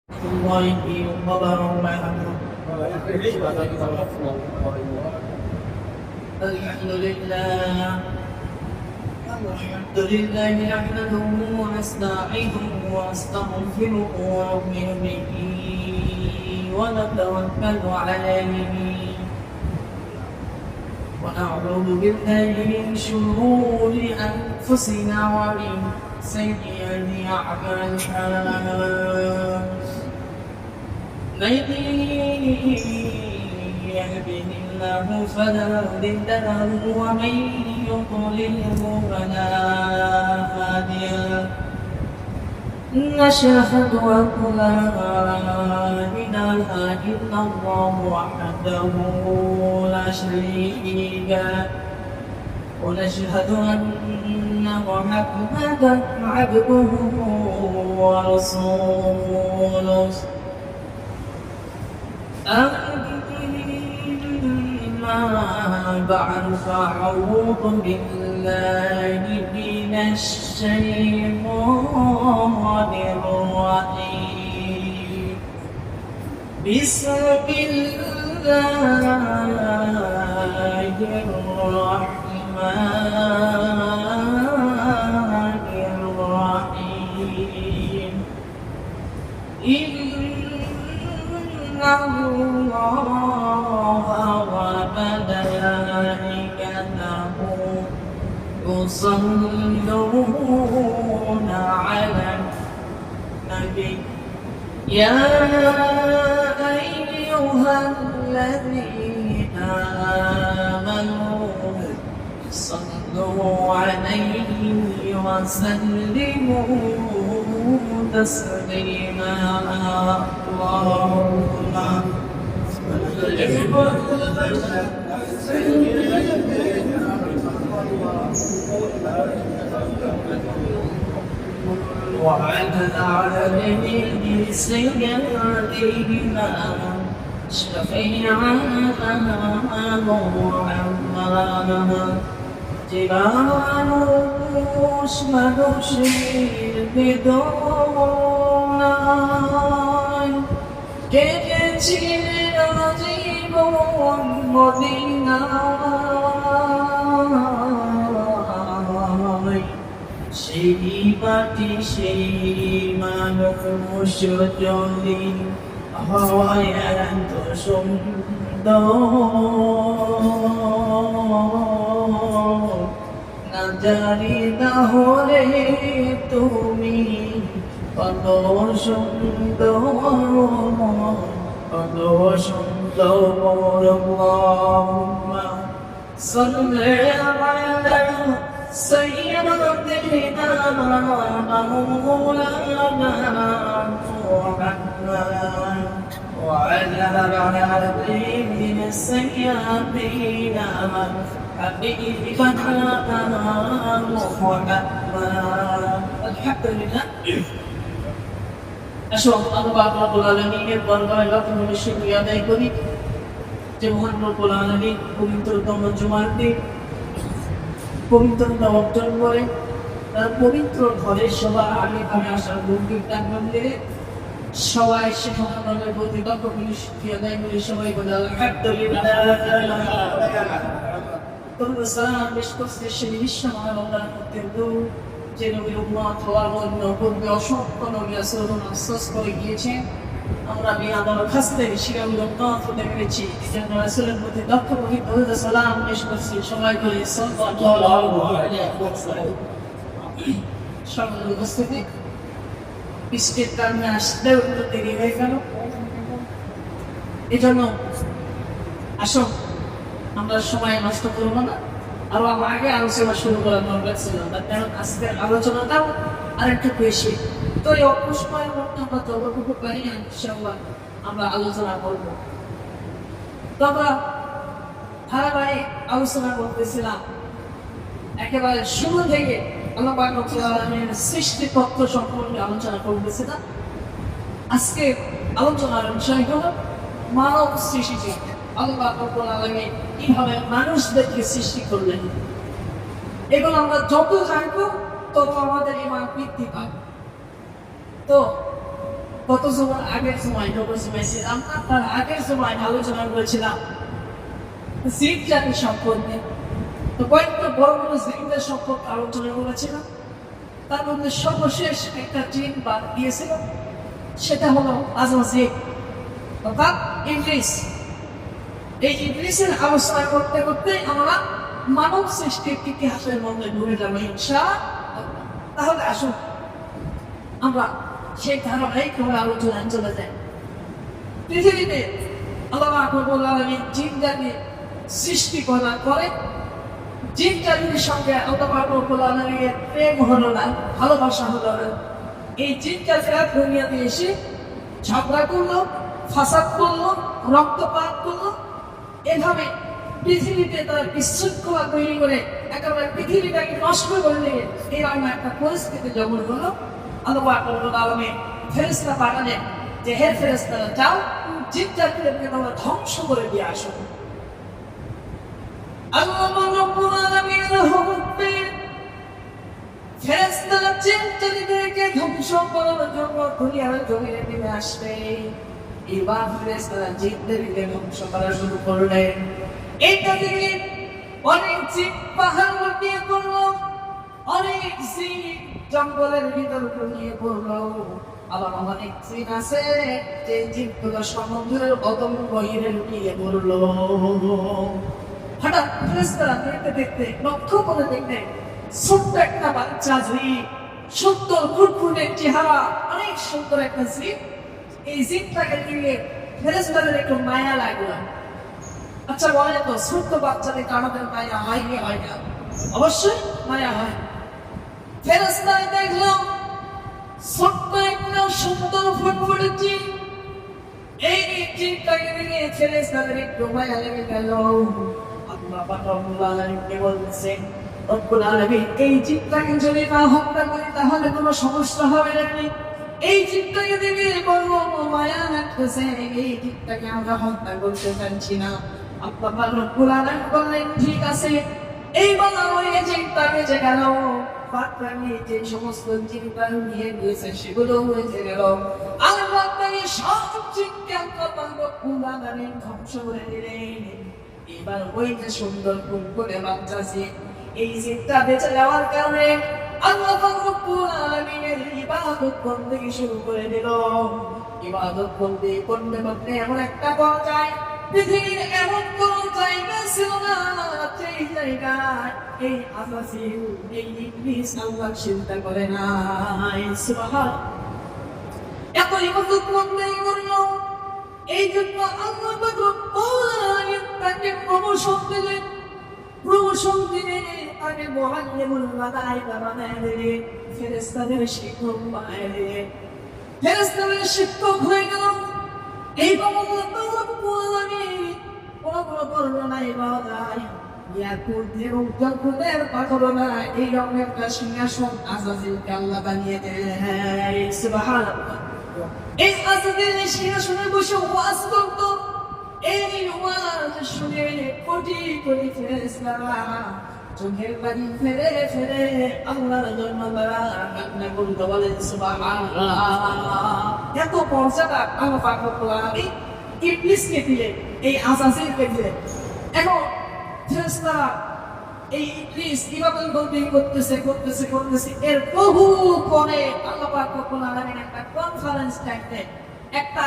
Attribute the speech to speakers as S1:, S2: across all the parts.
S1: الله وبركاته. الحمد لله نحمده ونستعينه ونستغفره ونؤمن به ونتوكل عليه ونعوذ بالله من شرور أنفسنا ومن سيئات أعمالنا. من يهده الله فلا مضل له ومن يضلله فلا هادي له. نشهد أن لا إله إلا الله وحده لا شريك له ونشهد أن محمدا عبده ورسوله. أما بعد فأعوذ بالله من الشيطان الرجيم. بسم الله الرحمن الرحيم. إن الله وملائكته يصلون على النبي يا أيها الذين آمنوا صلوا عليه وسلموا تسليما. اللهم وعلى آله سيدنا شفيعنا محمد جبال مشير بدون কেটেছি জীবন মদিনায় সেই মাটি সেই মানুষ যদি হয় এত সুন্দর না জানি তাহলে তুমি কত সুন্দর কত সুন্দর। আল্লাহুম্মা সাল্লি আলা সাইয়্যিদিনা মাওলানা মুহাম্মদ ওয়া আলা আলিহি সাইয়্যিদিনা হাবিবানা মুহাম্মদ। আলহামদুলিল্লাহ। আসুন আল্লাহ রাব্বুল আলামিনের দরবারে লাখ শুকরিয়া আদায় করি যে মহান রব্বুল আলামিন পবিত্রতম জুমার দিন পবিত্রতা অর্জন করে তার পবিত্র ঘরের সবাই আমি আসার লৌকিক টাঙ্গলে সবাই সেখানে প্রতি লক্ষ শুকরিয়া আদায় করি। সবাই বলে আলহামদুলিল্লাহ। তোমরা সালাম পেশ করতে সেই বিশ্ব মানবতার প্রতি যে নবীর উম্মত হওয়ার জন্য পূর্বে অসংখ্য নবী রাসূলগণ আশ্বাস করে গিয়েছেন। আমরা বিয়াদর খাসতে শিরাম উম্মত হতে পেরেছি। এজন্য রাসূলের প্রতি লক্ষ কোটি দরুদ সালাম পেশ করছি। সবাই বলে সাল্লাল্লাহু আলাইহি ওয়াসাল্লাম। সম্মানিত উপস্থিতি, বৃষ্টির কারণে আসতে একটু দেরি হয়ে গেল। এজন্য আসুন আমরা সময় নষ্ট করবো না, আরো আগে আলোচনা শুরু করার দরকার ছিল, কারণ আজকের আলোচনাটাও আরেকটু বেশি। তো এই অল্প সময়ের মধ্যে আমরা যতটুকু পারি ইনশাআল্লাহ আমরা আলোচনা করবো। তবে ধারাবাহিক আলোচনা করতেছিলাম একেবারে শুরু থেকে আল্লাহ পাক রব্বুল আলামিনের সৃষ্টি তত্ত্ব সম্পর্কে আলোচনা করতেছিলাম। আজকে আলোচনার বিষয় হলো মানব সৃষ্টি। আল্লাহ রাব্বুল আলামিন কিভাবে মানুষদেরকে সৃষ্টি করলেন, এগুলো আমরা যত জানবো তত আমাদের ঈমান বৃদ্ধি পাবে। তো কত সময় আগের সময় যখন সময় ছিলাম তার আগের সময় আলোচনা করেছিলাম জিন জাতির সম্পর্কে। তো কয়েকটা বড় বড় জিনদের সম্পর্কে আলোচনা করেছিলাম। তার মধ্যে সর্বশেষ একটা জিন বাদ দিয়েছিল, সেটা হলো আজরাইল অর্থাৎ ইবলিস। এই ইবলিসের আলোচনা করতে করতে আমরা মানব সৃষ্টির ইতিহাসের মধ্যে ঘুরে যাবো ইনশাআল্লাহ। তাহলে আসুন আমরা সেই ধারাবাহিকভাবে আলোচনায় চলে যাই। পৃথিবীতে আল্লাহ রাব্বুল আলামিন জিন জাতি সৃষ্টি করার পরে জিন জাতির সঙ্গে আল্লাহ রাব্বুল আলামিনের প্রেম হলো না, ভালোবাসা হলো না। এই জিন জাতিরা দুনিয়াতে এসে ঝগড়া করলো, ফাসাদ করলো, রক্তপাত করলো। এভাবে পৃথিবীতে তারা বিশৃঙ্খলা তৈরি করে একেবারে পৃথিবীটাকে নষ্ট করে দিয়ে এরকম একটা পরিস্থিতি যখন হলো, আল্লাহ রাব্বুল আলামিন ফেরেশতা পাঠালেন যে হে ফেরেশতারা যাও জিন জাতিদেরকে তোমরা ধ্বংস করে দিয়ে আসো। আল্লাহ রাব্বুল আলামিনের হুকুমে ফেরেশতারা জিন জাতিদেরকে ধ্বংস করার জন্য দুনিয়ার জমিনে নেমে আসবে। এবার ফেরেশতারা জিনদেরকে ধ্বংস করা শুরু করলেন। এইটা থেকে অনেক জিন পাহাড় উঠিয়ে পড়লো, অনেক জিন জঙ্গলের ভিতর নিয়ে পড়লো। আবার অনেক জিন আছে যে জিনগুলো সমুদ্রের অদম গহীরে লুকিয়ে পড়লো। হঠাৎ ফেরেশতারা দেখতে দেখতে লক্ষ্য করে দেখতে ছোট্ট একটা বাচ্চা জিন, সুন্দর ফুটফুটে চেহারা, অনেক সুন্দর একটা জিন। এই জিনটাকে নিয়ে ফেরেশতাদের একটু মায়া লাগলো। আচ্ছা বলে তো ছোট্ট বাচ্চাদের আমাদের মায়া হয় কি হয় না? অবশ্যই মায়া হয়। ফেরেশতারা দেখলো ছোট্ট একটা সুন্দর ফুটফুটে জিন, এই জিনটাকে নিয়ে ফেরেশতাদের একটু মায়া লেগে গেল। আল্লাহ রাব্বুল আলামিন বলছেন, রব্বুল আলামিন এই জিনটাকে যদি না হত্যা করি তাহলে কোনো সমস্যা হবে নাকি? এই জিনটাকে দেখে বলবো মায়া লাগতেছে, এই জিনটাকে আমরা হত্যা করতে চাচ্ছি না। আল্লাহ রাব্বুল আলামিন বললেন ঠিক আছে। এই বলা হয়ে জিনটাকে যে গেল বাচ্চাকে যে সমস্ত জিনটা নিয়ে গিয়েছে সেগুলো হয়েছে গেল। আর বাচ্চাকে সব জিনকে আল্লাহ রাব্বুল আলামিন ধ্বংস করে দিলেন। এবার ওই যে সুন্দর ফুটফুটে বাচ্চা জিন, এই জিনটা বেঁচে যাওয়ার কারণে আল্লাহ রাব্বুল আলামিনের ইবাদত বন্দেগী শুরু করে দিল। ইবাদত বন্দেগী করতে করতে এমন একটা পর্যায়ে পৃথিবীর এমন কোন জায়গা ছিল না সেই জায়গায় এই আযাজিল, এই ইবলিস আল্লাহ চিন্তা করে নাই। সুবহানাল্লাহ। এত ইবাদত বন্দেগী করলো, এই জন্য আল্লাহ রাব্বুল আলামিন তাকে প্রমোশন দিলেন। প্রমোশন দিলে তাকে মুআল্লিমুল মালায়েকা বানায় দিলেন, ফেরেশতাদের শিক্ষক বানায় দিলেন। ফেরেশতাদের শিক্ষক হয়ে গেল। এই বর্ণনায় পাওয়া যায় ইয়াকুতের উদ্যোগের পাথরনা এই রকম একটা সিংহাসন আযাজিলকে আল্লাহ বানিয়ে দেন। সুবহানাল্লাহ। এই আযাজিলের সিংহাসনে বসে ওয়াজ করত। এই ওয়াজ শুনে কোটি কোটি ফেরেশতারা চোখের পানি ফেলে ফেলে আল্লাহর জন্য কান্না করতে বলেন সুবহানাল্লাহ। এত পর্যাদা আল্লাহ পাক রব্বুল আলামিন ইবলিসকে দিলেন, এই আযাজিলকে দিলেন। এখন ফেরেশতারা এই ইবলিস ইবাদত বন্দেগী করতেছে এর বহু পরে আল্লাহ পাক রব্বুল আলামিন একটা কনফারেন্স ডাকলেন, একটা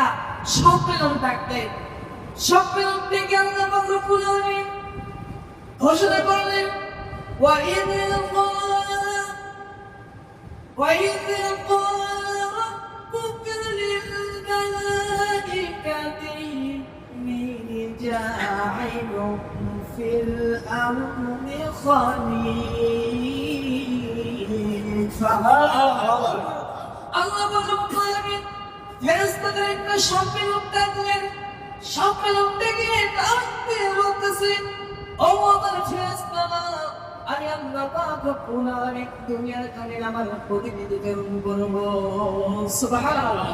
S1: সম্মেলন ডাকলেন। সম্মেলন থেকে আল্লাহ পাক রব্বুল আলামিন ঘোষণা করলেন وإذ قال ربك للملائكة إني جاعل في الأرض خليفة। আল্লাহ রাব্বুল আলামিন ফেরেশতাদের একটা সম্মেলন ডাকলেন। সম্মেলন ডেকে ডাকতে বলতেছে, ও আমার ফেরেশতারা, আমি আল্লাহ পাক রব্বুল আলামিন দুনিয়ার কানে আমার প্রতিনিধি প্রেরণ করব। সুবহানাল্লাহ।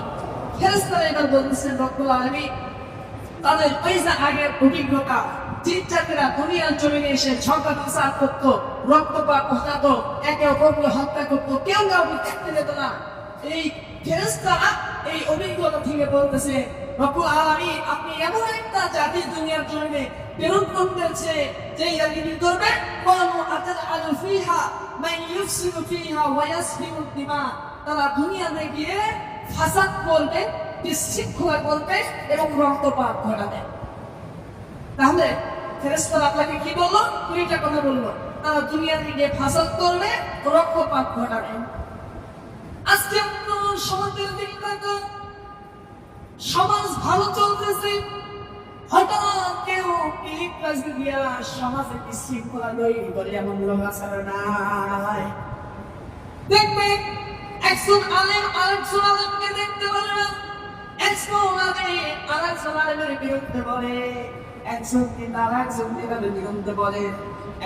S1: ফেরেশতারা এবার বলতেছেন রব্বুল আলামিন তাদের পয়সা আগের অভিজ্ঞতা, জিন-জাতিরা দুনিয়ার জমিনে এসে ঝগড়া ফাসাদ করতো, রক্তপাত ঘটাতো, একে অপরকে হত্যা করতো, কেউ কাউকে থাকতে দিত না। এই ফেরেশতারা এই অভিজ্ঞতা থেকে বলতেছে রব্বুল আলামিন আপনি এমন একটা জাতি দুনিয়ার জন্য প্রেরণ করতেছে যে জাতি কি করবে কোনু আতাআলু ফিহা মান ইউফসিদু ফিহা ওয়া ইয়াসফিকু দিমা তারা দুনিয়াতে গিয়ে ফাসাদ করবে বিশৃঙ্খলা করবে এবং রক্তপাত ঘটাবে তাহলে ফেরেশতারা আপনাকে কি বললো দুইটা কথা বললো তারা দুনিয়াতে গিয়ে ফাসাদ করবে রক্তপাত ঘটাবে আজকে সমাজের দিকে তাকান সমাজ ভালো চলতেছে হঠাৎ কেউ ক্লিক কাজে দিয়া সমাজে বিশৃঙ্খলা তৈরি করে এমন লোক আছে নাই দেখবে একজন আলেম আরেকজন আলেমকে দেখতে পারে না একজন আলেম আরেকজন আলেমের বিরুদ্ধে বলে একজন কিন্তু আরেকজনকে তাদের বিরুদ্ধে বলে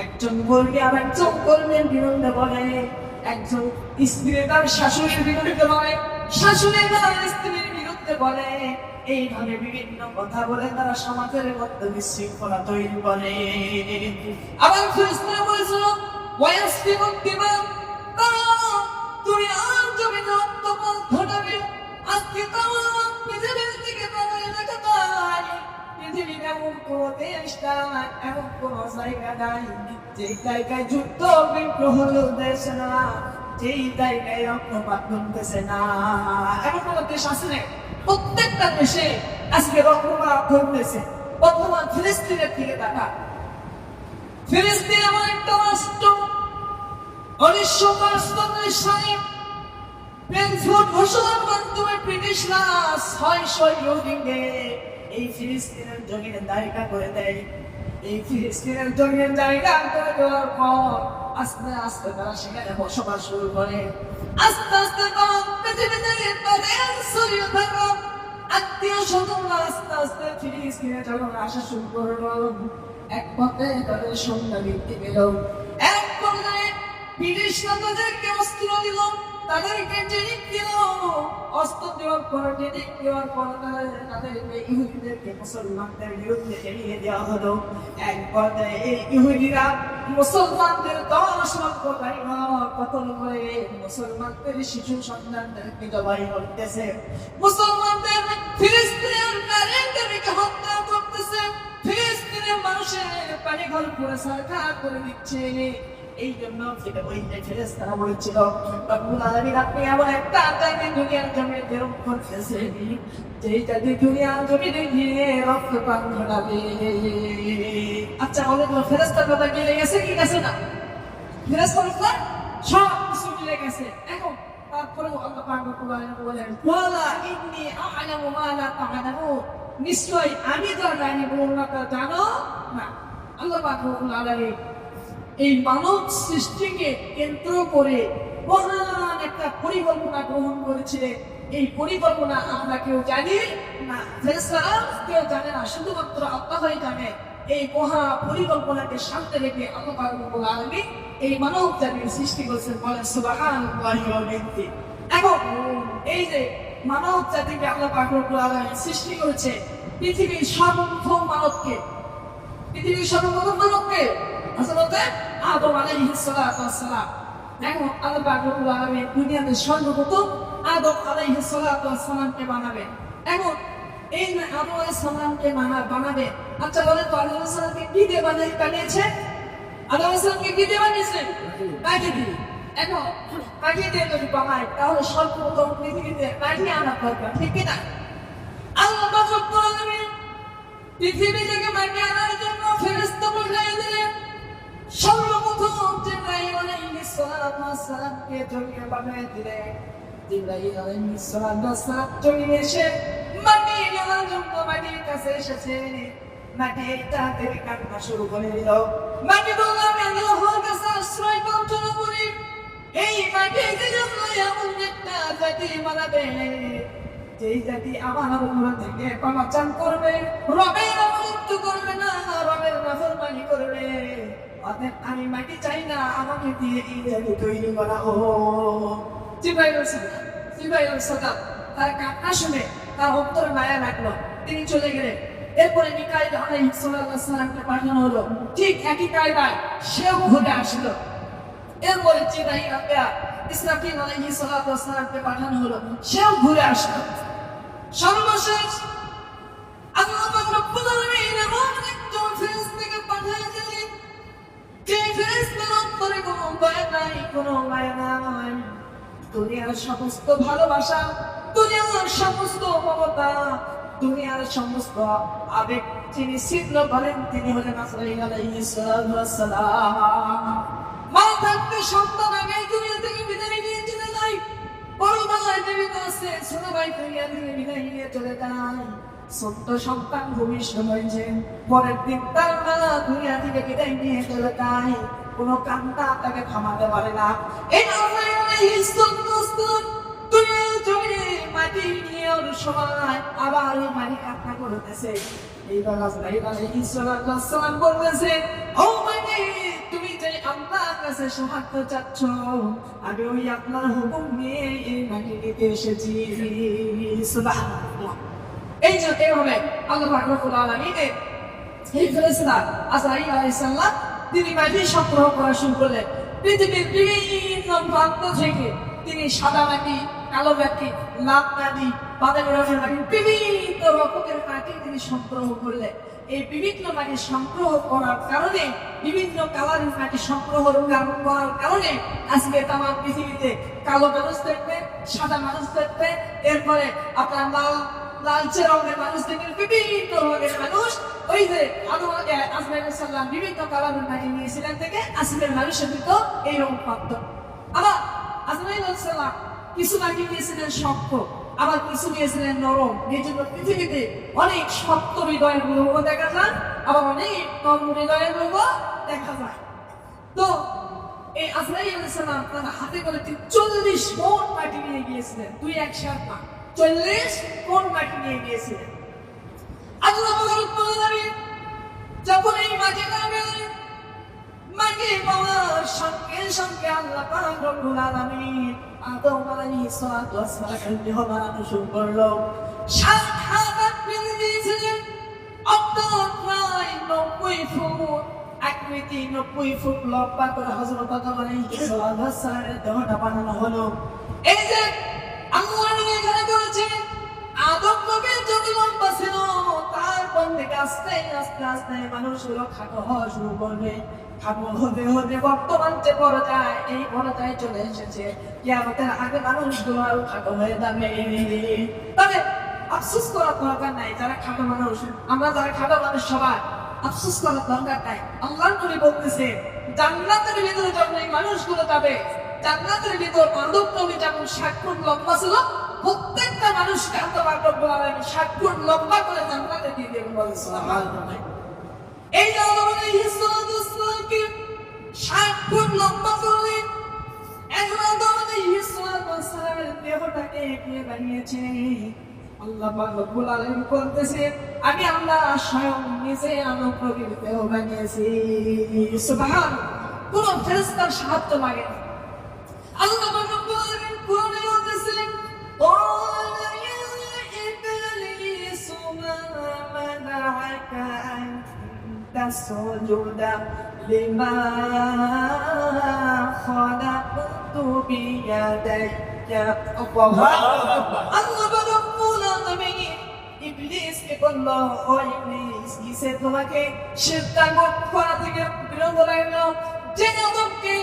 S1: একজন কর্মী আরেকজন কর্মীর বিরুদ্ধে বলে একজন স্ত্রী তার শাশুড়ির বিরুদ্ধে বলে শাশুড়ি তার স্ত্রীর বিরুদ্ধে বলে এইভাবে বিভিন্ন কথা বলে তারা সমাজের মধ্যে বিশৃঙ্খলা তৈরি করে আবার ফেরেশতারা বলেছিল ওয়ায়াসফিকু দিমা তুমি আর জমি রক্তপাত ঘটাবে আজকে তামাম পৃথিবীর দিকে তাকালে দেখা যায় পৃথিবীর এমন কোন দেশ নাই এমন কোন জায়গা নাই যে জায়গায় যুদ্ধ বিগ্রহ চলতেছে না যেই জায়গায় রক্তপাত ঘটতেছে না এমন কোন দেশ আছে না প্রত্যেকটা দেশে আজকে রক্তপাত ঘটতেছে বর্তমান ফিলিস্তিনের দিকে দেখা ফিলিস্তিন এমন একটা রাষ্ট্র 1945 সালে প্লেনফোর্ড ঘোষণার মাধ্যমে ব্রিটিশরা 600 ইহুদিকে এই ফিলিস্তিনের জমিনে জায়গা করে দেয় এই ফিলিস্তিনের জমিনে জায়গা করে দেওয়ার পর আস্তে আস্তে তারা সেখানে বসবাস শুরু করে আস্তে আস্তে পৃথিবীতে তাদের ছড়িয়ে থাকা আত্মীয় স্বজনরা আস্তে আস্তে ফিলিস্তিনে যখন আসা শুরু করলো এক পথে তাদের সংখ্যা বৃদ্ধি পেল এক পর্যায়ে ব্রিটিশরা তাদেরকে অস্ত্র দিল তাদেরকে ট্রেনিং দিল অস্ত্র দেওয়ার পর ট্রেনিং দেওয়ার পর তাদেরকে ইহুদিদেরকে মুসলমানদের বিরুদ্ধে এড়িয়ে দেওয়া হলো এক পর্যায়ে এই ইহুদিরা মুসলমানদের 10 লক্ষ কতল করে মুসলমানদের শিশু সন্তানদেরকে জবাই করতেছে মুসলমানদের ফিলিস্তিনের নারীদেরকে হত্যা করতেছে ফিলিস্তিনের মানুষের পানি ঘর পুরো সরকার করে দিচ্ছে এই জন্য ওই ফেরেশতারা বলেছিল রব্বুল আলামিন আপনি এমন একটা জাতি দুনিয়ার জমিনে প্রেরণ করতেছেন যেই জাতি দুনিয়ার জমিনে গিয়ে রক্তপাত ঘটাবে আচ্ছা বলে তো ফেরেশতার কথা মিলে গেছে কি গেছে না ফেরেশতারা সব কিছু মিলে গেছে এখন তারপরেও আল্লাহ পাক কোরআনে বলেন ওয়ালা ইন্নী আ'লামু মা লা তা'লামুন নিশ্চয় আমি তো জানি তোমরা তা জানো না আল্লাহ পাক রব্বুল আলামিন এই মানব সৃষ্টিকে কেন্দ্র করে মহান একটা পরিকল্পনা গ্রহণ করেছে এই পরিকল্পনা আমরা কেউ জানি না ফেরেশতারা কেউ জানে না শুধুমাত্র আল্লাহই জানে এই মহা পরিকল্পনাকে সামনে রেখে আল্লাহ পাক রব্বুল আলামিন এই মানব জাতির সৃষ্টি করেছেন বলেন সুবহানাল্লাহি ওয়া বিহামদিহি এখন এই যে মানব জাতিকে আল্লাহ পাক রব্বুল আলামিন সৃষ্টি করেছে পৃথিবীর সর্বপ্রথম মানবকে আসলে আদম আলাইহিস সালাতু ওয়াস সালাম দেখো আল্লাহ পাক রব্বুল আলামিন দুনিয়াতে সর্বপ্রথম আদম আলাইহিস সালাতু ওয়াস সালামকে বানাবেন এখন এই আদম আলাইহিস সালামকে বানাবে আচ্ছা বলে তো আদম আলাইহিস সালামকে কি দিয়ে বানিয়েছে আদম আলাইহিস সালামকে কি দিয়ে বানিয়েছে কাঠি দিয়ে এখন কাঠি দিয়ে যদি বানায় তাহলে সর্বপ্রথম পৃথিবীতে কাঠি আনা দরকার ঠিক কি না আল্লাহ পাক রব্বুল আলামিন পৃথিবী থেকে মাটি আনার জন্য ফেরেশতা পাঠিয়ে দিলেন সর্বপ্রথম জিবরাইল আলাইহিস সালাতু ওয়াস সালামকে জমিনে পাঠিয়ে দিলেন জিবরাইল আলাইহিস সালাতু ওয়াস সালাম জমিনে এসে মাটি আনার জন্য মাটির কাছে এসেছে মাটি তাদের কান্না শুরু করে দিল মাটি বলল আমি আল্লাহর কাছে আশ্রয় প্রার্থনা করি এই মাটিকে জন্য এমন একটা জাতি বানাবে যেই জাতি আমার উপর থেকে পানাচান করবে রবের অবমুক্ত করবে না রবের নাফরমানি করবে অতএব আমি মাটি চাই না আমাকে দিয়ে এই জাতি তৈরি করা হোক জিবরাইল সালাম তার কান্না শুনে তার অন্তরে মায়া লাগলো তিনি চলে গেলেন এরপরে মিকাইল আলাইহিস সালামকে পাঠানো হলো ঠিক একই কায়দায় সেও ঘুরে আসলো এরপরে জিবরাইল ইসরাফিল আলাইহিস সালামকে পাঠানো হলো সেও ঘুরে আসলো সর্বশেষ আল্লাহ পাক রব্বুল আলামিন এমন একজন ফেরেশতাকে পাঠিয়েছিলেন যে ফেরেশতার অন্তরে কোনো ভয় নাই, কোনো মায়া নাই। দুনিয়ার সমস্ত ভালোবাসা, দুনিয়ার সমস্ত মমতা, দুনিয়ার সমস্ত আবেগ যিনি ছিদ্র করেন তিনি হলেন আজরাইল আলাইহিস সালাম। মা থাকতে সন্তান আগে দুনিয়া থেকে বিদায় নিয়ে চলে যায়, বড় ভাই জীবিত আছে, ছোট ভাই দুনিয়া থেকে বিদায় নিয়ে চলে যায়। ছোট্ট সন্তান ভূমিষ্ঠ হয়েছে, পরের দিন তার মা দুনিয়া থেকে বিদায় নিয়ে চলে যায়। কোনো কান্না তাকে থামাতে পারে না। এই আজরাইল আলাইহিস সালাম দুনিয়ার জমিনে মাটি নিয়ে ওর সময় আবার এই মাটি কান্না করতেছে। এইবার আজরাইল আলাইহিস সালাম বলতেছে, ও মাটি তুমি যে আল্লাহর কাছে সাহায্য চাচ্ছ, আমি ওই আপনার হুকুম নিয়ে এই মাটি নিতে এসেছি। সুবহানাল্লাহ। এই যে এইভাবে আল্লাহ পাক রব্বুল আলামিন এই ফেরেশতা আজরাইল আলাইহিস সালাম তিনি মাটি সংগ্রহ করা শুরু করলেন। পৃথিবীর বিভিন্ন প্রান্ত থেকে তিনি সাদা মাটি, কালো মাটি, লাল মাটি, বাদামি রঙের মাটি, বিভিন্ন রকমের মাটি তিনি সংগ্রহ করলেন। এই বিভিন্ন মাটি সংগ্রহ করার কারণে, বিভিন্ন কালারের মাটি সংগ্রহ করার কারণে আজকে তামাম পৃথিবীতে কালো মানুষ দেখবে, সাদা মানুষ দেখবে, এরপরে আপনার লালচে রঙের মানুষ দেখবেন, বিভিন্ন রঙের মানুষ। ওই যে আজরাইল সালাম বিভিন্ন কালারের মাটি নিয়েছিলেন থেকে আজকের মানুষের ভিতর এইরকম পাত্র। আবার আজরাইল সালাম কিছু মাটি নিয়েছিলেন শক্ত, আবার কিছু নিয়েছিলেন নরম। এই জন্য পৃথিবীতে অনেক শক্ত হৃদয়ের লোকও দেখা যায়, আবার অনেক নরম হৃদয়ের লোকও দেখা যায়। তো এই আজরাইল সালাম তার হাতে করে 40 মণ মাটি নিয়ে গিয়েছিলেন, 2-1 না 40 মণ মাটি নিয়ে গিয়েছিলেন। আল্লাহ রাব্বুল আলামিন যখন এই মাটি নামেন, মাটি পাওয়ার সঙ্গে সঙ্গে আল্লাহ পাক রব্বুল আলামিন আদম আলাইহিস সালাম দেহ বানানো শুরু করলো। 7 হাত বেঁধে দিয়েছিলেন, অন্তর প্রায় 90 ফুট আকৃতি, 90 ফুট লম্বা করে হযরত আদম আলাইহিস সালামের দেহটা বানানো হলো। এই যে আল্লাহ এখানে বলেছেন আদম নবীর যত লম্বা ছিল, তারপর থেকে আস্তে আস্তে আস্তে মানুষগুলো খাটো হওয়া শুরু করবে। খাটো হতে হতে বর্তমান যে পর্যায়, এই পর্যায়ে চলে এসেছে। কিয়ামতের আগে মানুষগুলো আরো খাটো হয়ে যাবে। তবে আফসোস করার দরকার নাই, যারা খাটো মানুষ, আমরা যারা খাটো মানুষ সবাই আফসোস করার দরকার নাই। আল্লাহর নবী বলতেছে জান্নাতের ভিতরে যখন এই মানুষগুলো যাবে, জান্নাতের ভিতর আদম নবী যেমন 60 ফুট লম্বা ছিল, প্রত্যেকটা মানুষকে আল্লাহ পাক রব্বুল আলামিন 60 ফুট লম্বা করে জান্নাতে দিয়ে দেবেন। বলেন সুবহানাল্লাহ। এই যে আদম আলাইহিস সালামকে 60 ফুট লম্বা করলেন, এখন আদম আলাইহিস সালামের দেহটাকে কে বানিয়েছে? আল্লাহ পাক রব্বুল আলামিন বলতেছে আমি আল্লাহ স্বয়ং নিজে আদম নবীর দেহ বানিয়েছি। সুবহানাল্লাহ। কোন ফেরেশতার সাহায্য লাগে না। আল্লাহ পাক রব্বুল আলামিন কোরআনে বলতেছেন قال يا إبليس ما منعك أن تسجد لما خلقت بيدي আল্লাহ রাব্বুল আলামিন ইবলিসকে বলল, ও ইবলিস, কিসে তোমাকে শিরক করা থেকে বিরত রাখলো? যে আদমকে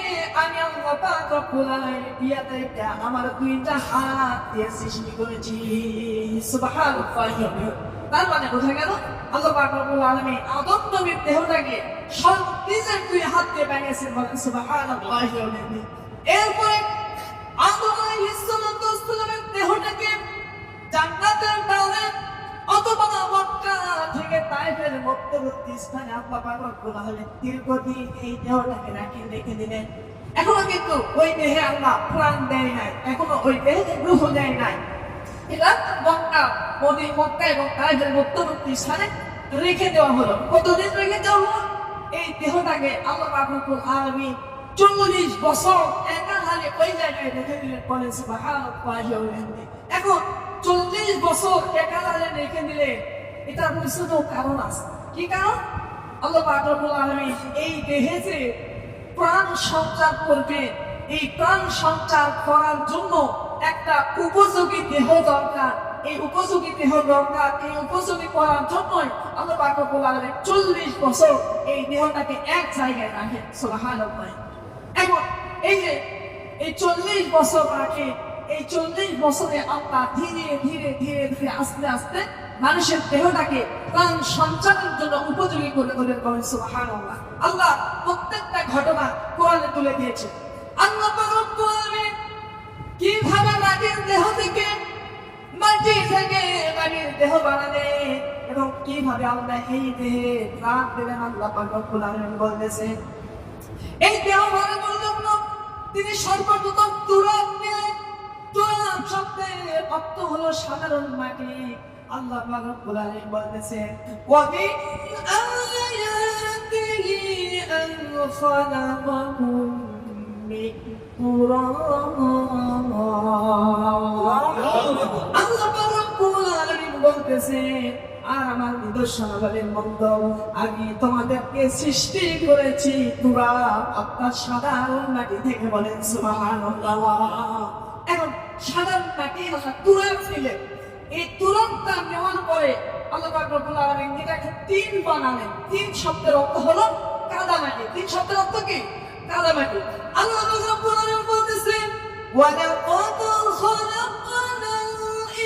S1: আমি আল্লাহ পাক রব্বুল আলামিন বিয়াতে আমার 2টা হাত দিয়ে সৃষ্টি করেছি। সুবহানাল্লাহ। তার মানে বোঝা গেল আল্লাহ পাক রব্বুল আলামিন আদম নবীর দেহটাকে স্বয়ং নিজের 2 হাত দিয়ে বানিয়েছেন। বলেন সুবহানাল্লাহ। এরপরে আদম আলাইহিস সালামের দেহটাকে জান্নাতের ডালে অথবা মক্কা থেকে তায়েফের মধ্যবর্তী স্থানে আল্লাহ পাক রব্বুল আলামিন দীর্ঘদিন এই দেহটাকে রেখে দিলেন। এখনো কিন্তু ওই দেহে আল্লাহ প্রাণ দেয় নাই, এখনো ওই দেহে রূহ দেয় নাই। এটা মক্কা এবং তায়েফের মধ্যবর্তী স্থানে রেখে দেওয়া হলো। কতদিন রেখে দেওয়া হলো? এই দেহটাকে আল্লাহ পাক রব্বুল আলামিন 40 বছর একাধারে ওই জায়গায় রেখে দিলেন। বলেন সুবহানাল্লাহ। এখন 40 বছর একাধারে রেখে দিলে এটার নিশ্চিত কারণ আছে। কি কারণ? আল্লাহ পাক রব্বুল আলামিন এই দেহে যে প্রাণ সঞ্চার করবে, এই প্রাণ সঞ্চার করার জন্য একটা উপযোগী দেহ দরকার। এই উপযোগী দেহ দরকার, এই উপযোগী করার জন্যই আল্লাহ পাক রব্বুল আলামিন 40 বছর এই দেহটাকে এক জায়গায় রাখে। সুবহানাল্লাহ। এখন এই যে এই 40 বছর রাখে, এই 40 বছরে আল্লাহ ধীরে ধীরে ধীরে ধীরে আস্তে আস্তে মানুষের দেহটাকে প্রাণ সঞ্চারের জন্য উপযোগী করে তোলেন। সুবহানাল্লাহ। আল্লাহ প্রত্যেকটা ঘটনা কোরআনে তুলে দিয়েছে। আল্লাহ পাক রব্বুল আলামিন কিভাবে মাটির দেহ থেকে মাটির দেহ বানালে এবং কিভাবে আল্লাহ এই দেহে প্রাণ দেবেন আল্লাহ পাক রব্বুল আলামিন বলতেছেন। এই দেহ বানানোর জন্য তিনি সর্বপ্রথম তুরাব দিলেন। তুরাব শব্দের অর্থ হলো সাধারণ মাটি। আল্লাহ পাক রব্বুল আলামিন বলতেছেন, ওয়া মিন আয়াতিহি আন খালাকাকুম মিন তুরাব। আল্লাহ পাক রব্বুল আলামিন বলতেছেন, আর আমার নিদর্শনাবলীর মধ্যে আমি তোমাদেরকে সৃষ্টি করেছি তুরাব অর্থাৎ সাধারণ মাটি থেকে। বলেন সুবহানাল্লাহ। এখন সাধারণ মাটি অর্থাৎ তুরাব ছিলেন। এই তুরাবটা নেওয়ার পরে আল্লাহ পাক রব্বুল আলামিন এটাকে তিন বানালেন। তিন শব্দের অর্থ হলো কাদা মাটি। তিন শব্দের অর্থ কি? কাদা মাটি। আল্লাহ পাক রব্বুল আলামিন বলতেছেন, ওয়ালাকাদ খালাকনাল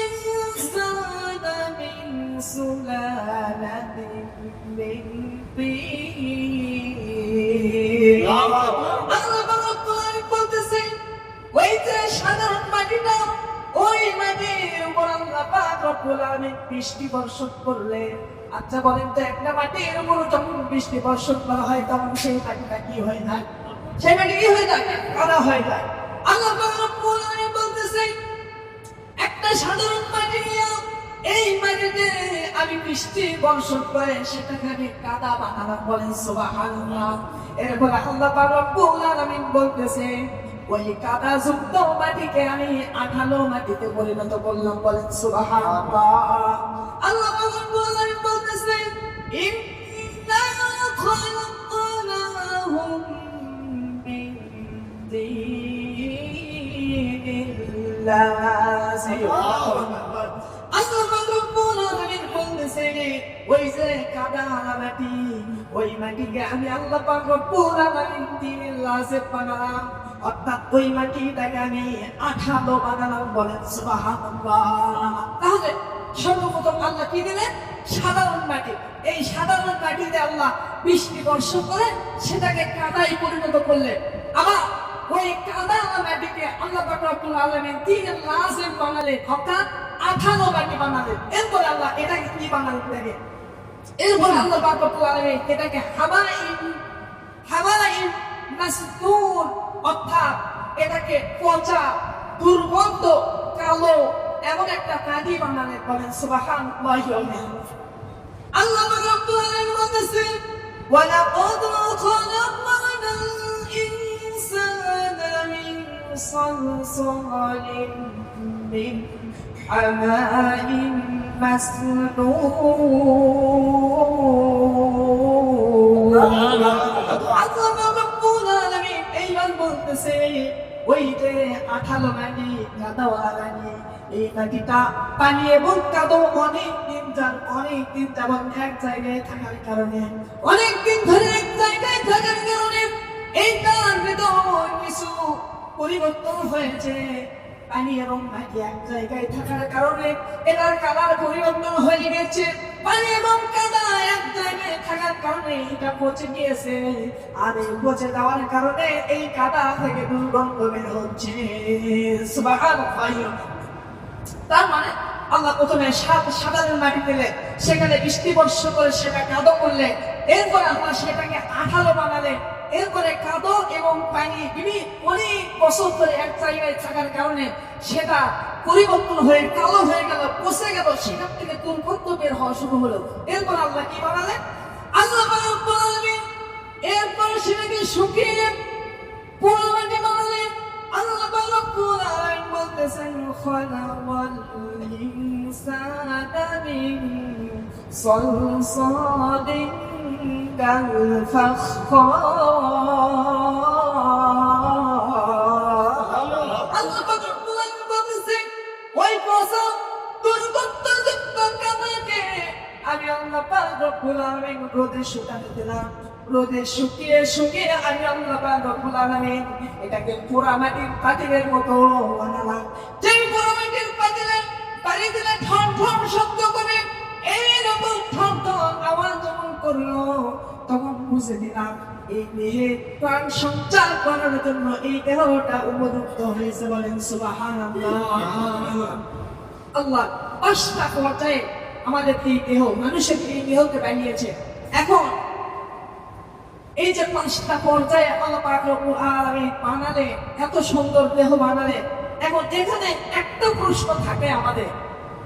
S1: ইনসানা মিন সুলালাতিন মিন তিন। আল্লাহ পাক রব্বুল আলামিন বলতেছেন, ওই যে সাধারণ মাটিটা, ওই মাটির উপর আল্লাহ পাক রব্বুল আলামিন বৃষ্টি বর্ষণ করলেন। আচ্ছা বলেন তো, একটা মাটির উপর যখন বৃষ্টি বর্ষণ করা হয় তখন সেই মাটিটা কি হয়ে যায়? সেই মাটি কি হয়ে যায়? কাদা হয়ে যায়। আল্লাহ পাক রব্বুল আলামিন বলতেছেন, একটা সাধারণ মাটি নিয়ে এই মাটিতে আমি বৃষ্টি বর্ষণ করে সেটাকে আমি কাদা বানালাম। বলেন সুবহানাল্লাহ। এরপর আল্লাহ পাক রব্বুল আলামিন বলতেছেন, ওই কাদা যুক্ত মাটিকে আমি আঠালো মাটিতে পরিণত করলাম। বলেন সুবহানাল্লাহ। আল্লাহ পাক রব্বুল আলামিন বলতেছেন, ইন্না খালাকনাহুম মিন তিনিন লাযিব। আল্লাহ পাক রব্বুল আলামিন বলতেছেন, ওই যে কাদা মাটি, ওই মাটিকে আমি আল্লাহ পাক রব্বুল আলামিন তিনিন লাযিব বানালাম। অর্থাৎ ওই মাটিটাকে আমি আঠালো বানালাম। বলেন সুবহানাল্লাহ। তাহলে সর্বপ্রথম আল্লাহ কি দিলেন? সাধারণ মাটি। এই সাধারণ মাটিতে আল্লাহ বৃষ্টি বর্ষণ করে সেটাকে কাদায় পরিণত করলেন। আবার ওই কাদা মাটিকে আল্লাহ পাক রব্বুল আলামিন তিনিন লাযিব বানালেন, অর্থাৎ আঠালো মাটি বানালেন। এরপর আল্লাহ এটাকে কি বানালেন দেখে? এরপর আল্লাহ পাক রব্বুল আলামিন এটাকে হাওয়াইন মাসতুর অর্থাৎ এটাকে পচা, দুর্গন্ধ, কালো এমন একটা কাদি বানালেন। বলেন সুবহানাল্লাহ। আল্লাহ পাক রব্বুল আলামিন বলতেছেন, ওয়ালাকাদ খালাকনাল ইনসানা মিন সালসালিন মিন হামাইন মাসনুন। আল্লাহ রব্বুল আলামিন এইবার বলতেছে, ওই যে আঠালো মাটি, কাদাওয়ালা মাটি, এই মাটিটা পানি এবং কাদো অনেকদিন যাবত এক জায়গায় থাকার কারণে, অনেকদিন ধরে এক জায়গায় থাকার কারণে এইটার ভিতর কিছু পরিবর্তন হয়েছে। পানি এবং মাটি এক জায়গায় থাকার কারণে এটার কালার পরিবর্তন হয়ে গেছে। পানি এবং কাদা এক জায়গায় থাকার কারণে এটা পচে গিয়েছে। আর এই পচে যাওয়ার কারণে এই কাদা থেকে দুর্গন্ধ বের হচ্ছে। সুবহানাল্লাহ। তার মানে আল্লাহ প্রথমে সাধারণ মাটি দিলে, সেখানে বৃষ্টি বর্ষণ করে সেটা কাদো করলে, এরপর আল্লাহ সেটাকে আঠালো বানালে। এরপরে কাদো এবং পানি অনেক বছর ধরে এক জায়গায় থাকার কারণে সেটা পরিবর্তন হয়ে কালো হয়ে গেল, পচে গেল, সেখান থেকে দুর্গন্ধ বের হওয়া শুরু হলো। এরপর আল্লাহ কি বানালেন? আল্লাহ বানালেন। এরপর সেটাকে শুকিয়ে পুরো মাটি বানালেন। আল্লাহ বলতেছেন, খালাকাল ইনসানা মিন সালসালিন কাল ফাখখার। আল্লাহ বলতেছেন, ওই পচা দুর্গন্ধ দুর্গন্ধযুক্ত কাদাকে আমি আল্লাহ পাক রব্বুল আলামিন রোদে শুকাতে দিলাম। রোদে শুকিয়ে শুকিয়ে আমি আল্লাহ পাক রব্বুল আলামিন এটাকে পোড়ামাটির পাতিলের মতো বানালাম। যেই পোড়ামাটির পাতিলে পানি দিলে ঠন ঠন শব্দ করে এইরকম ঠন ঠন আওয়াজ যখন করলো, তখন বুঝে দিলাম এই দেহে প্রাণ সঞ্চার করার জন্য এই দেহটা উপযুক্ত হয়েছে। বলেন সুবহানাল্লাহ। আল্লাহ 5টা পর্যায়ে আমাদের এই দেহ, মানুষের এই দেহকে বানিয়েছে। এখন এই যে 5টা পর্যায়ে আল্লাহ পাক রব্বুল আলামিন বানালে, এত সুন্দর দেহ বানালে, এখন এখানে একটা প্রশ্ন থাকে আমাদের,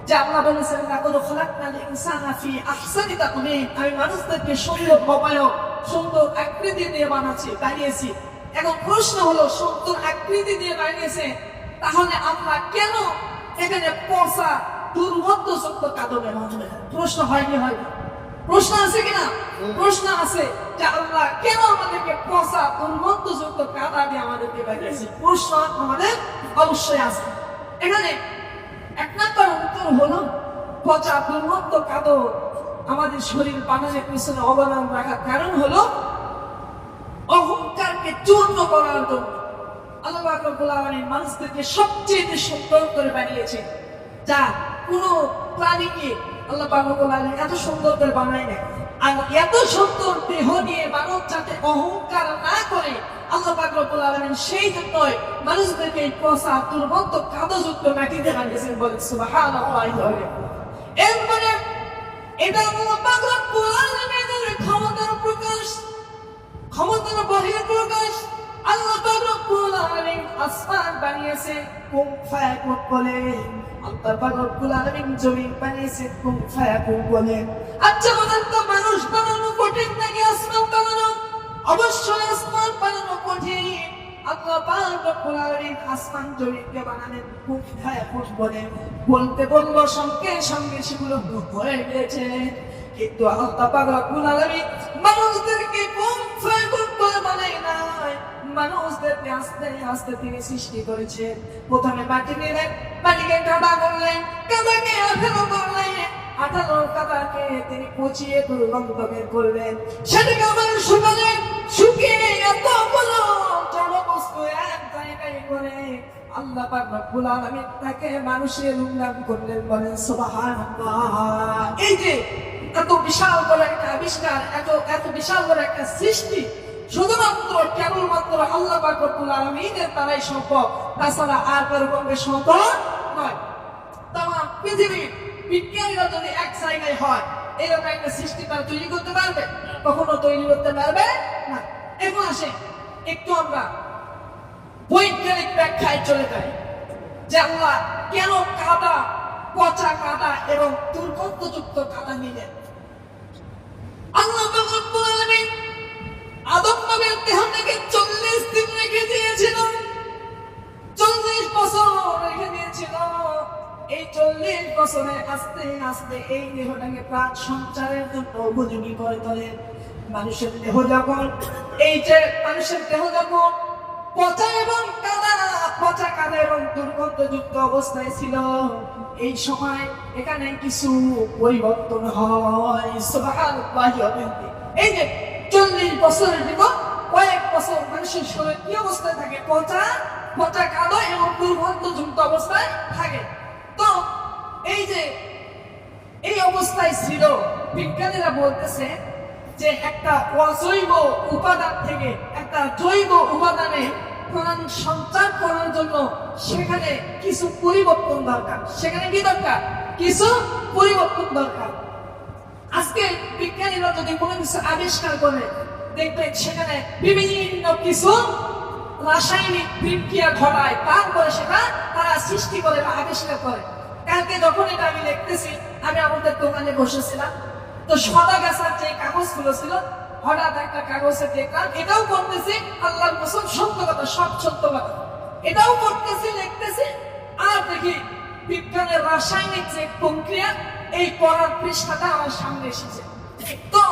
S1: যে আল্লাহ বলেছেন লাকাদ খালাকনাল ইনসানা ফি আহসানি তাকওয়িম, আমি মানুষদেরকে সুন্দর অবয়ব, সুন্দর আকৃতি দিয়ে বানিয়েছি। এখন প্রশ্ন হলো, সুন্দর আকৃতি দিয়ে বানিয়েছে, তাহলে আল্লাহ কেন এখানে পচা দুর্গন্ধযুক্ত কাদা ব্যবহার করে? প্রশ্ন হয়নি? প্রশ্ন আছে কিনা? প্রশ্ন আছে যে আল্লাহ কেন আমাদেরকে পচা দুর্গন্ধযুক্ত কাদা দিয়ে আমাদেরকে বানিয়েছে? প্রশ্ন আমাদের অবশ্যই আছে। এখানে এক নাম্বার উত্তর হলো, পচা দুর্গন্ধ কাদা আমাদের শরীর বানানোর পিছনে অবদান রাখার কারণ হলো অহংকারকে চূর্ণ করার জন্য। আল্লাহ পাক রব্বুল আলামিন মানুষদেরকে সবচেয়ে সুন্দর করে বানিয়েছে, যা কোনো প্রাণীকে আল্লাহ পাক রব্বুল আলামিন এত সুন্দর করে বানায় না। আর এত সুন্দর দেহ নিয়ে মানব যাতে অহংকার না করে, আল্লাহ পাক রব্বুল আলামিন সেই জন্যই মানুষদেরকে এই পচা দুর্গন্ধ কাদাযুক্ত মাটিতে বানিয়েছেন। বলেন সুবহানাল্লাহ। এরপরে এটা আল্লাহ পাক রব্বুল আলামিনের ক্ষমতার প্রকাশ, ক্ষমতার বহিঃপ্রকাশ। আল্লাহ পাক রব্বুল আলামিন আসমান বানিয়েছে কুন ফায়াকুন বলে, আল্লাহ পাক রব্বুল আলামিন জমিন বানিয়েছে কুন ফায়াকুন বলে। আচ্ছা বলেন তো, মানুষ বানানো কঠিন নাকি আসমান বানানো? অবশ্যই আসমান বানানো কঠিন। আল্লাহ পাক রব্বুল আলামিন আসমান জমিনকে বানালেন কুন ফায়াকুন বলে, বলতে বলল সঙ্গে সঙ্গে সেগুলো হয়ে গেছে। কিন্তু আল্লাহ পাক রব্বুল আলামিন মানুষদেরকে কুন ফায়াকুন বলে বানায় নাই, মানুষদেরকে আস্তে আস্তে তিনি সৃষ্টি করেছে। প্রথমে মাটি নিলেন, মাটিকে কাদা করলেন, কাদাকে আঠালো করলেন, আঠালোর কাদাকে তিনি পচিয়ে দুর্গন্ধ বের করলেন। সেটাকে আবার শুকালেন, শুকিয়ে এতগুলো জড়বস্তু এক জায়গায় করে আল্লাহ পাক রব্বুল আলামিন তাকে মানুষের উন্নয়ন করলেন। বলেন সুবহানাল্লাহ। এই যে এত বিশাল বড় একটা আবিষ্কার, এত বিশাল বড় একটা সৃষ্টি শুধুমাত্র কেবলমাত্র আল্লাহ পাক রব্বুল আলামিনের দ্বারাই সম্ভব, তাছাড়া আর কারো পক্ষে সম্ভব নয়। তামাম পৃথিবীর বিজ্ঞানীরা যদি এক জায়গায় হয়, এরকম একটা সৃষ্টি তারা তৈরি করতে পারবে? কখনো তৈরি করতে পারবে না। এখন আসে একটু আমরা বৈজ্ঞানিক ব্যাখ্যায় চলে যাই, যে আল্লাহ কেন কাদা, পচা কাদা এবং দুর্গন্ধযুক্ত কাদা নিলেন। আল্লাহ পাক রব্বুল আলামিন আদম নবীর দেহ থেকে 40 দিন রেখে দিয়েছিল, 40 বছর রেখে দিয়েছিল। এই 40 বছরে আস্তে আস্তে এই দেহটাকে প্রাণ সঞ্চারের জন্য উপযোগী করে তোলেন। মানুষের দেহ যখন পচা কাদা এবং দুর্গন্ধযুক্ত অবস্থায় ছিল, এই সময় এখানে কিছু পরিবর্তন হয়। সুবহানাল্লাহ। এই যে 40 বছরের ভিতর কয়েক বছর মানুষের শরীর কি অবস্থায় থাকে? পচা কাদা এবং দুর্গন্ধযুক্ত অবস্থায় থাকে। তো এই অবস্থায় ছিল, বিজ্ঞানীরা বলতেছে যে একটা অজৈব উপাদান থেকে একটা জৈব উপাদানে প্রাণ সঞ্চার করার জন্য সেখানে কিছু পরিবর্তন দরকার। সেখানে কি দরকার? কিছু পরিবর্তন দরকার। আজকে বিজ্ঞানীরা যদি কোনো কিছু আবিষ্কার করে, দেখবেন সেখানে বিভিন্ন কিছু রাসায়নিক বিক্রিয়া ঘটায়, তারপরে সেটা তারা সৃষ্টি করে বা আবিষ্কার করে। কালকে যখন এটা আমি দেখতেছি, আমি আমাদের দোকানে বসেছিলাম, তো সাদা গাছার যে কাগজগুলো ছিল, হঠাৎ একটা কাগজে দেখলাম, এটাও করতেছি, আল্লাহর কসম সত্য কথা, সব সত্য কথা, এটাও করতেছি, লিখতেছি, আর দেখি বিজ্ঞানের রাসায়নিক যে প্রক্রিয়া, এই পড়ার পৃষ্ঠাটা আমার সামনে এসেছে। তো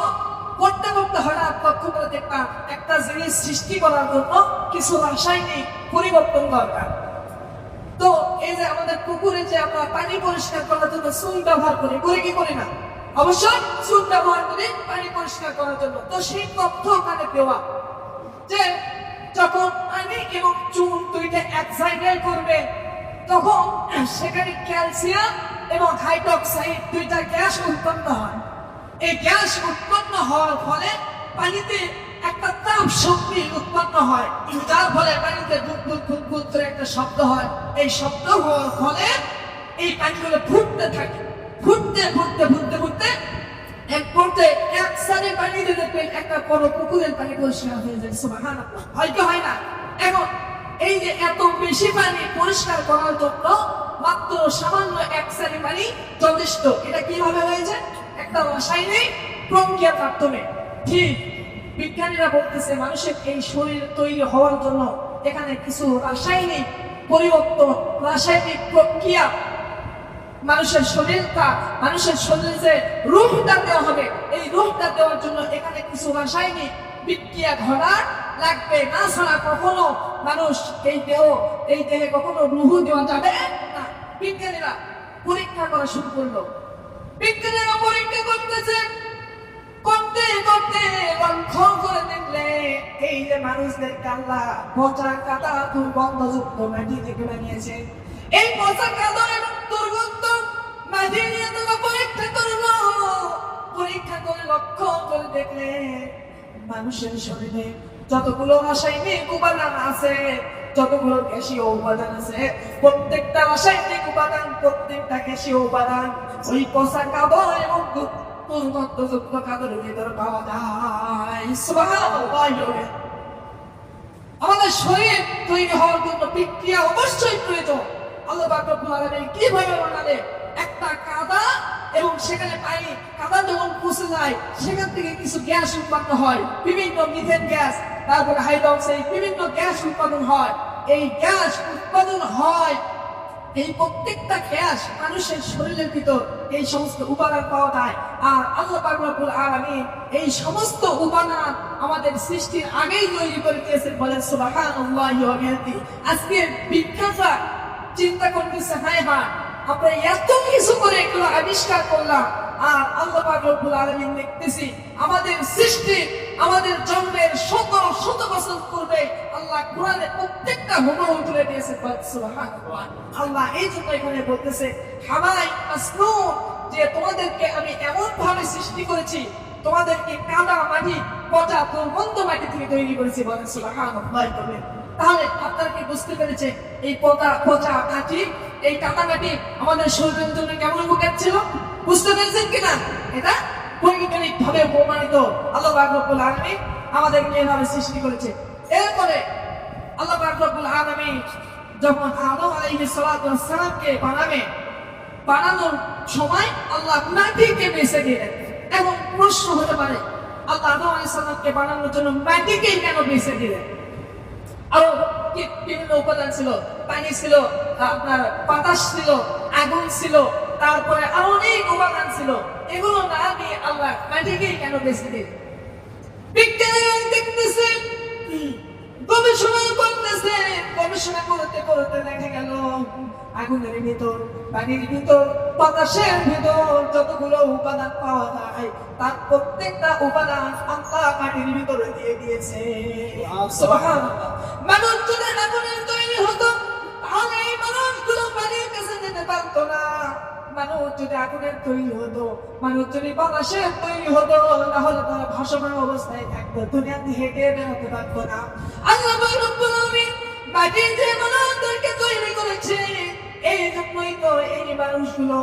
S1: করতে করতে হঠাৎ লক্ষ্য করে দেখলাম একটা জিনিস সৃষ্টি করার জন্য কিছু রাসায়নিক পরিবর্তন দরকার। তো এই যে আমাদের পুকুরে যে আমরা পানি পরিষ্কার করার জন্য চুন ব্যবহার করি, কি করি না? অবশ্যই চুন ব্যবহার করি পানি পরিষ্কার করার জন্য। তো সেই তথ্য ওখানে দেওয়া যে যখন পানি এবং চুন দুইটা এক জায়গায় করবে তখন সেখানে ক্যালসিয়াম এবং হাইড্রোক্সাইড দুইটা গ্যাস উৎপন্ন হয়। এই গ্যাস উৎপন্ন হওয়ার ফলে পানিতে একটা তাপ শক্তি উৎপন্ন হয়, যার ফলে পানিতে বুদবুদ করে একটা শব্দ হয়। এই শব্দ হওয়ার ফলে এই পানিগুলো ফুটতে থাকে, ফুটতে এক পর্যায়ে এক সাথে পানি দিতে একটা বড় পুকুরের পানি পরিষ্কার হয়ে যায়। সুবহানাল্লাহ, হয়তো হয় না? এখন এই যে এত বেশি পানি পরিষ্কার করার জন্য মাত্র সামান্য এক সারি পানি যথেষ্ট। এটা কিভাবে হয়েছে? একটা রাসায়নিক প্রক্রিয়ার মাধ্যমে। ঠিক বিজ্ঞানীরা বলতেছে মানুষের এই শরীর তৈরি হওয়ার জন্য এখানে কিছু রাসায়নিক পরিবর্তন, রাসায়নিক প্রক্রিয়া, মানুষের শরীরে যে রূহটা দেওয়া হবে, এই রূহটা দেওয়ার জন্য এখানে কিছু রাসায়নিক বিক্রিয়া ঘটা লাগবে। না ছাড়া কখনো মানুষ এই দেহে কখনো রূহ দেওয়া যাবে না। বিজ্ঞানীরা পরীক্ষা করা শুরু করলো। বিজ্ঞানীরা পরীক্ষা করতে লক্ষ্য করে দেখলে এই যে মানুষদের কাল্লা পচা কাদা দুর্গন্ধযুক্ত মাটি থেকে বানিয়েছে, এই পচা কাদা এবং দুর্গন্ধ মাটি নিয়ে তারা পরীক্ষা করে লক্ষ্য করে দেখলে মানুষের শরীরে যতগুলো রাসায়নিক উপাদান আছে, যতগুলো গ্যাসীয় উপাদান আছে, প্রত্যেকটা রাসায়নিক উপাদান, প্রত্যেকটা গ্যাসীয় উপাদান ওই পচা কাদা এবং দুর্গন্ধযুক্ত কাদার ভিতরে পাওয়া যায়। সুবহানাল্লাহ। আমাদের শরীর তৈরি হওয়ার জন্য বিক্রিয়া অবশ্যই প্রয়োজন। আল্লাহ পাক রব্বুল আলামিন কিভাবে বানালে একটা কাদা এবং সেখানে পানি, কাদা যখন পচে যায় সেখান থেকে কিছু গ্যাস উৎপন্ন হয়, বিভিন্ন মিথেন গ্যাস, তারপরে হাইড্রোক্সাইড, বিভিন্ন গ্যাস উৎপাদন হয়। এই গ্যাস উৎপাদন হয়, এই প্রত্যেকটা গ্যাস মানুষের শরীরের ভিতর এই সমস্ত উপাদান পাওয়া যায়। আর আল্লাহ পাক রব্বুল আলামিন এই সমস্ত উপাদান আমাদের সৃষ্টির আগেই তৈরি করে দিয়েছেন। বলেন সুবহানাল্লাহি ওয়া বিহামদিহি। আজকে বিজ্ঞানীরা চিন্তা করতেছে, হায় হায় আমরা এত কিছু করে এগুলো আবিষ্কার করলাম, আর আল্লাহ পাক রব্বুল আলামিন দেখতেছি আমাদের সৃষ্টি, আমাদের জন্মের শত বছর পূর্বে আল্লাহ কোরআনে প্রত্যেকটা হুবহু তুলে দিয়েছে। সুবহানাল্লাহ। আল্লাহ এই জন্য এখানে বলতেছে হামাই আসনু, যে তোমাদেরকে আমি এমন ভাবে সৃষ্টি করেছি, তোমাদেরকে কাদা মাটি, পচা দুর্গন্ধ মাটি থেকে তৈরি করেছি। বলেন সুবহানাল্লাহ। তাহলে আপনারা কি বুঝতে পেরেছে এই পচা মাটি, এই কাদা মাটি আমাদের শরীরের জন্য কেমন উপকার ছিল? বুঝতে পেরেছেন কিনা? এটা বৈজ্ঞানিক ভাবে প্রমাণিত। আল্লাহ পাক রব্বুল আলামিন আমাদেরকে এভাবে সৃষ্টি করেছে। এরপরে আল্লাহ পাক রব্বুল আলামিন যখন আদম আলাইহিস সালাতু ওয়াস সালামকে বানানোর সময় আল্লাহ মাটিকে বেছে দিলেন। এবং প্রশ্ন হতে পারে আল্লাহ আদম আলাইহিস সালামকে বানানোর জন্য মাটিকেই কেন বেছে দিলেন? আরো বিভিন্ন উপাদান ছিল, পানি ছিল, আপনার বাতাস ছিল, আগুন ছিল, তারপরে আরো অনেক উপাদান ছিল। এগুলো না দিয়ে আল্লাহ মাটিকেই কেন বেছে দিলেন? বিজ্ঞানীরা দেখতেছে, গবেষণা করতে দেখা গেল আগুনের ভিতর, পানির ভিতর, বাতাসের ভিতর যতগুলো উপাদান পাওয়া যায় তার প্রত্যেকটা উপাদান আল্লাহ মাটির ভিতরে দিয়ে দিয়েছে। সুবহানাল্লাহ। মানুষ যদি আগুনের তৈরি হতো তাহলে এই মানুষগুলো পানির কাছে যেতে পারতো না। মানুষ যদি আগুনের তৈরি হতো, মানুষ যদি বাতাসের তৈরি হতো, তাহলে তারা ভাসমান অবস্থায় থাকতো, দুনিয়াতে হেঁটে বেরোতে পারতো না। আল্লাহ রব্বুল আলামিন মাটি যে মানুষদেরকে তৈরি করেছে, এই জন্যই তো এই মানুষগুলো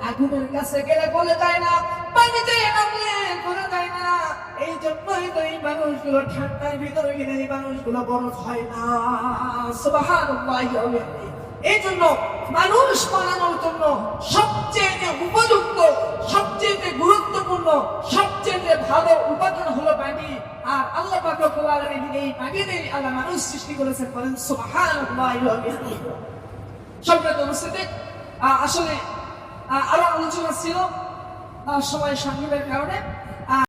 S1: আগুনের কাছে গেলে বলে যায় না, পানিতে নামলে বলে যায় না। এই জন্যই তো এই মানুষগুলো ঠান্ডার ভিতরে গেলে এই মানুষগুলো বরফ হয় না। সুবহানাল্লাহ। এই জন্য মানুষ বানানোর জন্য সবচেয়ে উপযুক্ত, সবচেয়ে গুরুত্বপূর্ণ, সবচেয়ে ভালো উপাদান হলো মাটি। আর আল্লাহ পাক রব্বুল আলামিন এই মাটি দিয়ে আল্লাহ মানুষ সৃষ্টি করেছেন। বলেন সুবহানাল্লাহ। সম্মানিত উপস্থিতি, আসলে আরো আলোচনা ছিল, সময় সংক্ষেপের কারণে